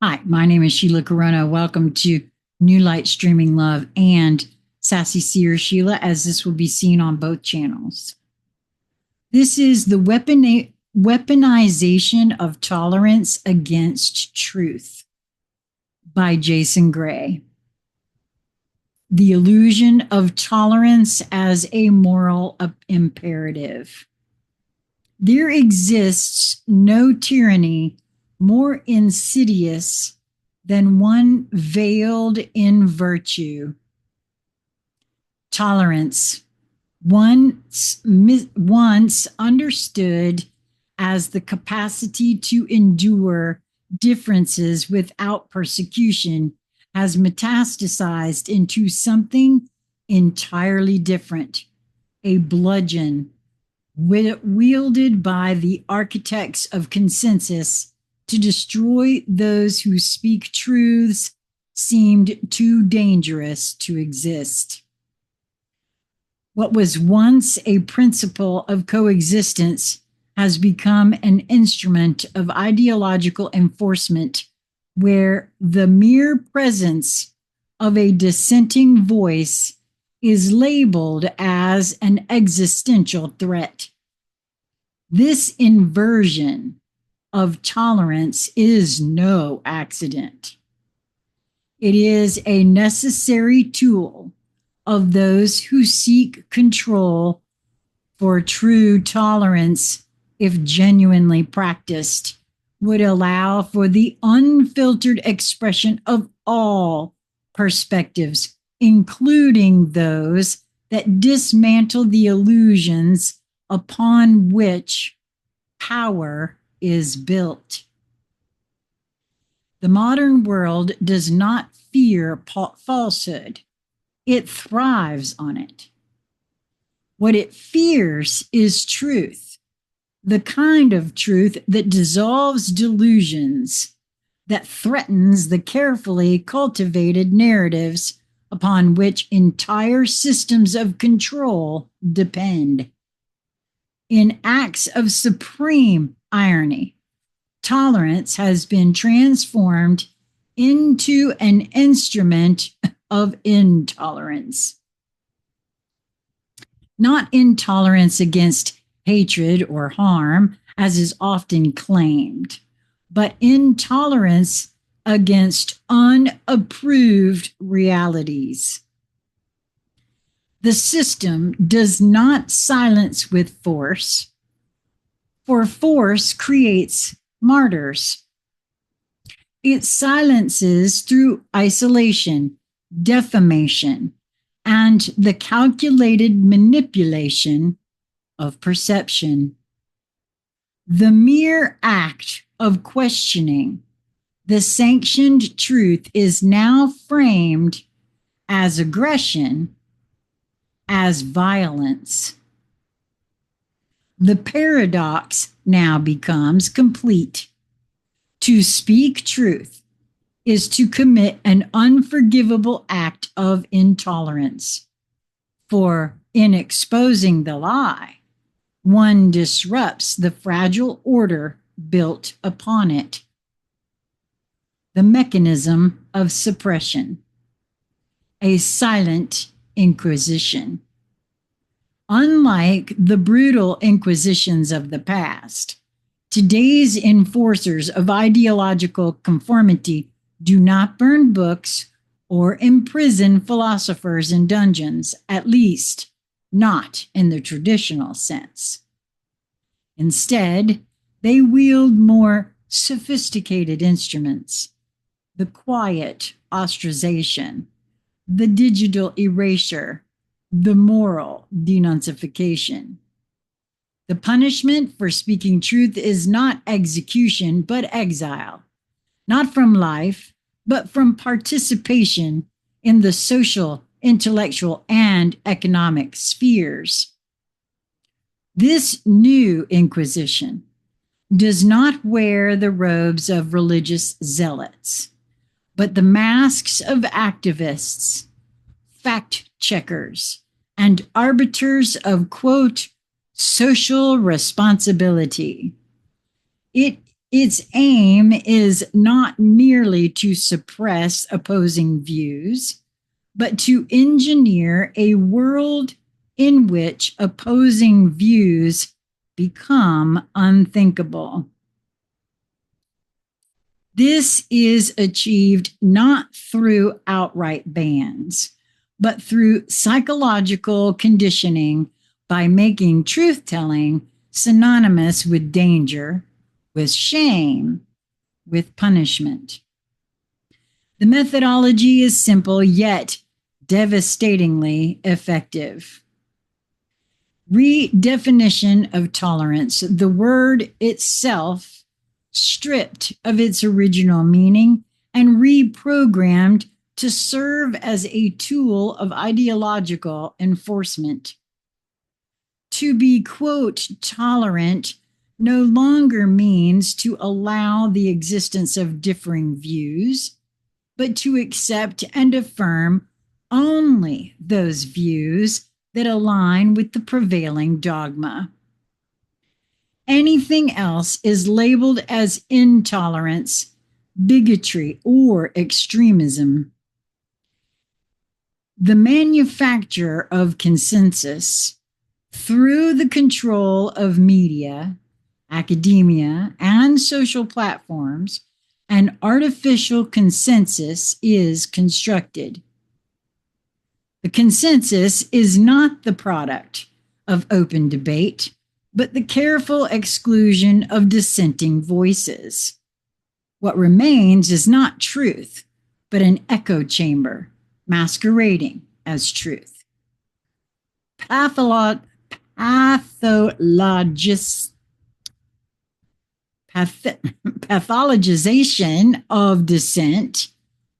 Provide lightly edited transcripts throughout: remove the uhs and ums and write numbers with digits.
Hi, my name is Sheila Karuna. Welcome to New Light Streaming Love and Sassy Seer Sheila, as this will be seen on both channels. This is the Weaponization of Tolerance Against Truth by Jason Gray. The illusion of tolerance as a moral imperative. There exists no tyranny more insidious than one veiled in virtue. Tolerance, once understood as the capacity to endure differences without persecution, has metastasized into something entirely different, a bludgeon wielded by the architects of consensus to destroy those who speak truths seemed too dangerous to exist. What was once a principle of coexistence has become an instrument of ideological enforcement, where the mere presence of a dissenting voice is labeled as an existential threat. This inversion of tolerance is no accident. It is a necessary tool of those who seek control, for true tolerance, if genuinely practiced, would allow for the unfiltered expression of all perspectives, including those that dismantle the illusions upon which power is built. The modern world does not fear falsehood. It thrives on it. What it fears is truth, the kind of truth that dissolves delusions, that threatens the carefully cultivated narratives upon which entire systems of control depend. In acts of supreme irony, tolerance has been transformed into an instrument of intolerance. Not intolerance against hatred or harm, as is often claimed, but intolerance against unapproved realities. The system does not silence with force, for force creates martyrs. It silences through isolation, defamation, and the calculated manipulation of perception. The mere act of questioning the sanctioned truth is now framed as aggression, as violence. The paradox now becomes complete. To speak truth is to commit an unforgivable act of intolerance. For in exposing the lie, one disrupts the fragile order built upon it. The mechanism of suppression, a silent inquisition. Unlike the brutal inquisitions of the past, today's enforcers of ideological conformity do not burn books or imprison philosophers in dungeons, at least not in the traditional sense. Instead, they wield more sophisticated instruments, the quiet ostracization, the digital erasure, the moral denunciation. The punishment for speaking truth is not execution, but exile, not from life, but from participation in the social, intellectual, and economic spheres. This new inquisition does not wear the robes of religious zealots, but the masks of activists, fact checkers, and arbiters of, quote, social responsibility. It Its aim is not merely to suppress opposing views, but to engineer a world in which opposing views become unthinkable. This is achieved not through outright bans, but through psychological conditioning by making truth-telling synonymous with danger, with shame, with punishment. The methodology is simple yet devastatingly effective. Redefinition of tolerance, the word itself stripped of its original meaning and reprogrammed to serve as a tool of ideological enforcement. To be, quote, tolerant no longer means to allow the existence of differing views, but to accept and affirm only those views that align with the prevailing dogma. Anything else is labeled as intolerance, bigotry, or extremism. The manufacture of consensus through the control of media, academia, and social platforms, an artificial consensus is constructed. The consensus is not the product of open debate, but the careful exclusion of dissenting voices. What remains is not truth, but an echo chamber masquerading as truth. Pathologization of dissent,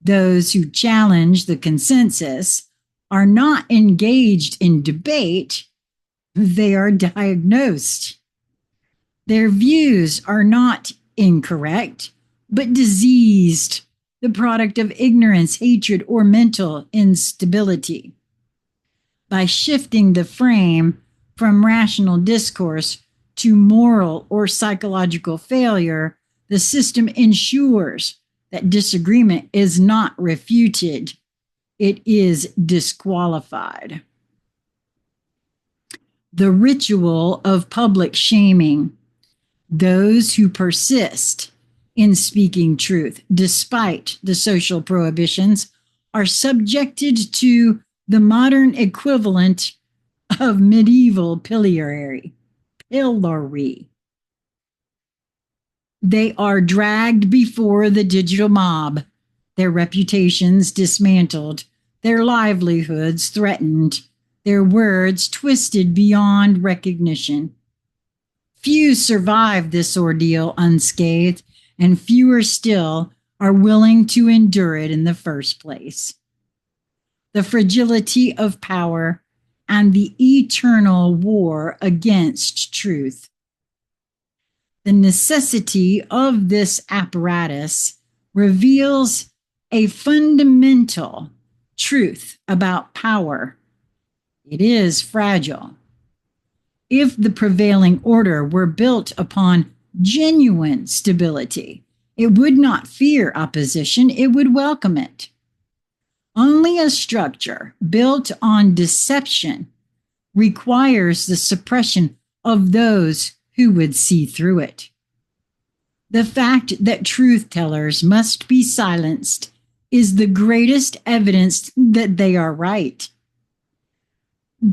those who challenge the consensus, are not engaged in debate, they are diagnosed. Their views are not incorrect, but diseased, the product of ignorance, hatred, or mental instability. By shifting the frame from rational discourse to moral or psychological failure, the system ensures that disagreement is not refuted. It is disqualified. The ritual of public shaming. Those who persist in speaking truth, despite the social prohibitions, are subjected to the modern equivalent of medieval pillory. They are dragged before the digital mob, their reputations dismantled, their livelihoods threatened, their words twisted beyond recognition. Few survive this ordeal unscathed, and fewer still are willing to endure it in the first place. The fragility of power and the eternal war against truth. The necessity of this apparatus reveals a fundamental truth about power. It is fragile. If the prevailing order were built upon genuine stability, it would not fear opposition, it would welcome it. Only a structure built on deception requires the suppression of those who would see through it. The fact that truth tellers must be silenced is the greatest evidence that they are right.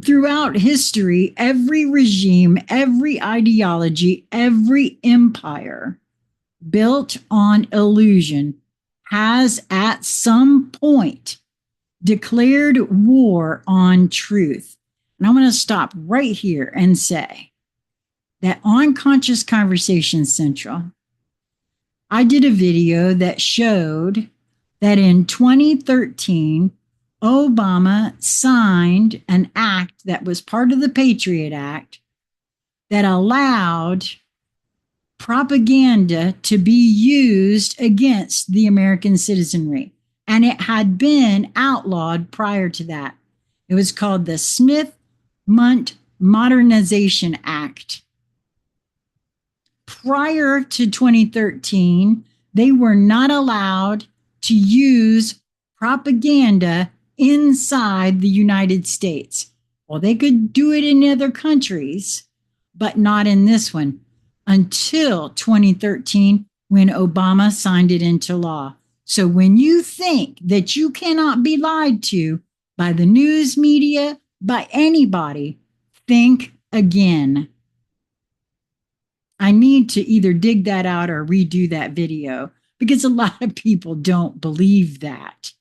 Throughout history, every regime, every ideology, every empire built on illusion has at some point declared war on truth. And I'm going to stop right here and say that on Conscious Conversation Central, I did a video that showed that in 2013, Obama signed an act that was part of the Patriot Act that allowed propaganda to be used against the American citizenry. And it had been outlawed prior to that. It was called the Smith-Mundt Modernization Act. prior to 2013, they were not allowed to use propaganda inside the United States. Well, they could do it in other countries, but not in this one until 2013 when Obama signed it into law. So when you think that you cannot be lied to by the news media, by anybody, think again. I need to either dig that out or redo that video because a lot of people don't believe that.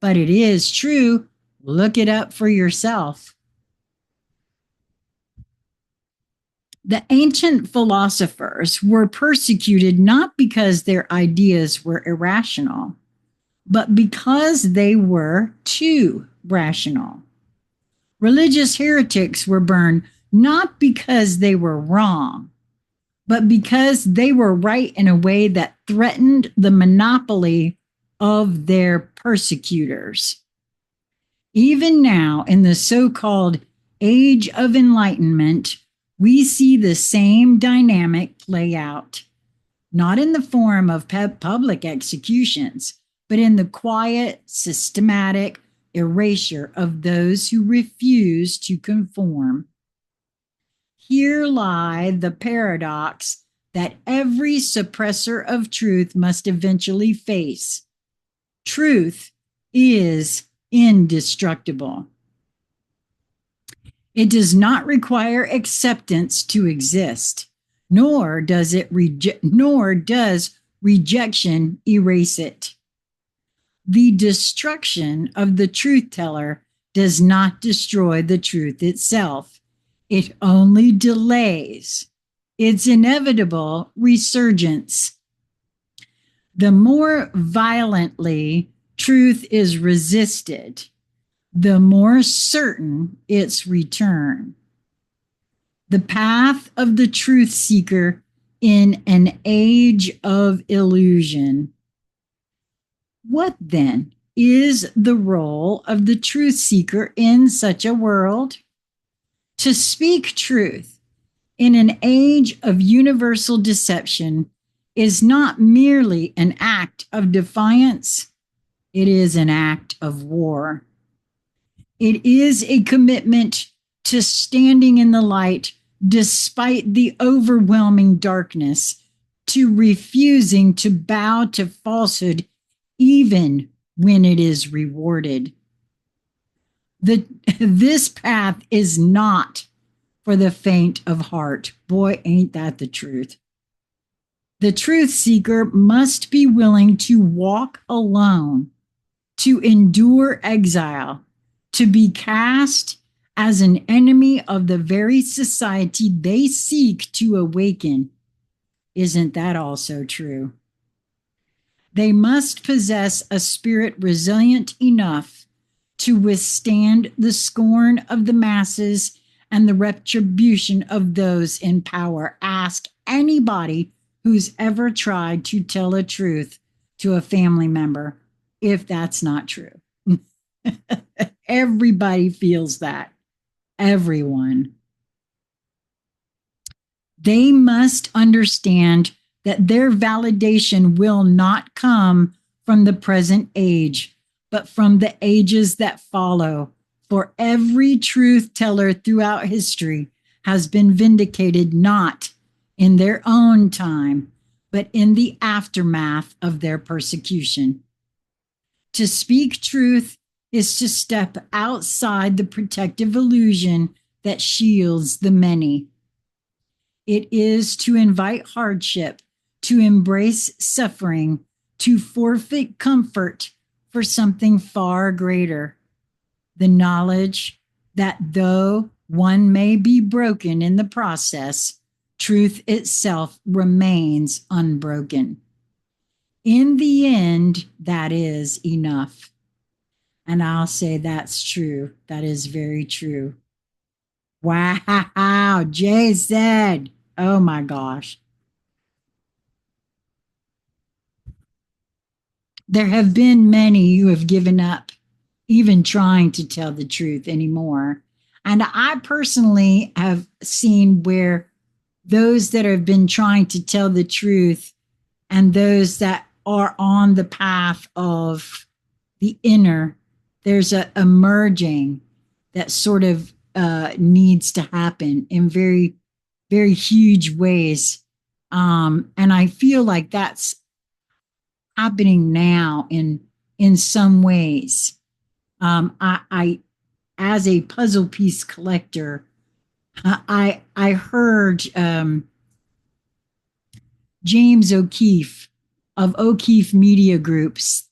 But it is true. Look it up for yourself. The ancient philosophers were persecuted not because their ideas were irrational, but because they were too rational. Religious heretics were burned not because they were wrong, but because they were right in a way that threatened the monopoly of their persecutors. Even now, in the so-called Age of Enlightenment, we see the same dynamic play out, not in the form of public executions, but in the quiet, systematic erasure of those who refuse to conform. Here lie the paradox that every suppressor of truth must eventually face. Truth is indestructible. It does not require acceptance to exist, nor does rejection erase it. The destruction of the truth teller does not destroy the truth itself. It only delays its inevitable resurgence. The more violently truth is resisted, the more certain its return. The path of the truth seeker in an age of illusion. What then is the role of the truth seeker in such a world? To speak truth in an age of universal deception is not merely an act of defiance, it is an act of war. It is a commitment to standing in the light despite the overwhelming darkness, to refusing to bow to falsehood even when it is rewarded. This path is not for the faint of heart. Boy, ain't that the truth. The truth seeker must be willing to walk alone, to endure exile, to be cast as an enemy of the very society they seek to awaken. Isn't that also true? They must possess a spirit resilient enough to withstand the scorn of the masses and the retribution of those in power. Ask anybody who's ever tried to tell a truth to a family member if that's not true. Everybody feels that. Everyone. They must understand that their validation will not come from the present age, but from the ages that follow. For every truth teller throughout history has been vindicated not in their own time, but in the aftermath of their persecution. To speak truth is to step outside the protective illusion that shields the many. It is to invite hardship, to embrace suffering, to forfeit comfort for something far greater. The knowledge that though one may be broken in the process, truth itself remains unbroken. In the end, that is enough. And I'll say that's true. That is very true. Wow, Jay said, oh my gosh. There have been many who have given up even trying to tell the truth anymore. And I personally have seen where those that have been trying to tell the truth and those that are on the path of the inner, there's a merging that sort of needs to happen in very, very huge ways. And I feel like that's happening now in some ways. I as a puzzle piece collector, I heard James O'Keefe of O'Keefe Media Groups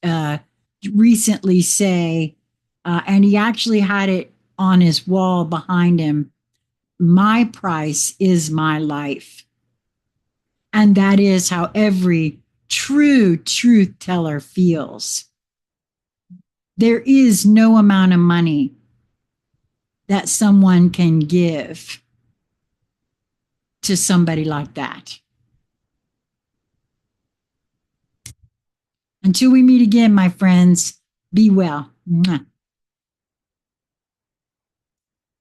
recently say, and he actually had it on his wall behind him, my price is my life. And that is how every true truth teller feels. There is no amount of money that someone can give to somebody like that. Until we meet again, my friends, be well. Mwah.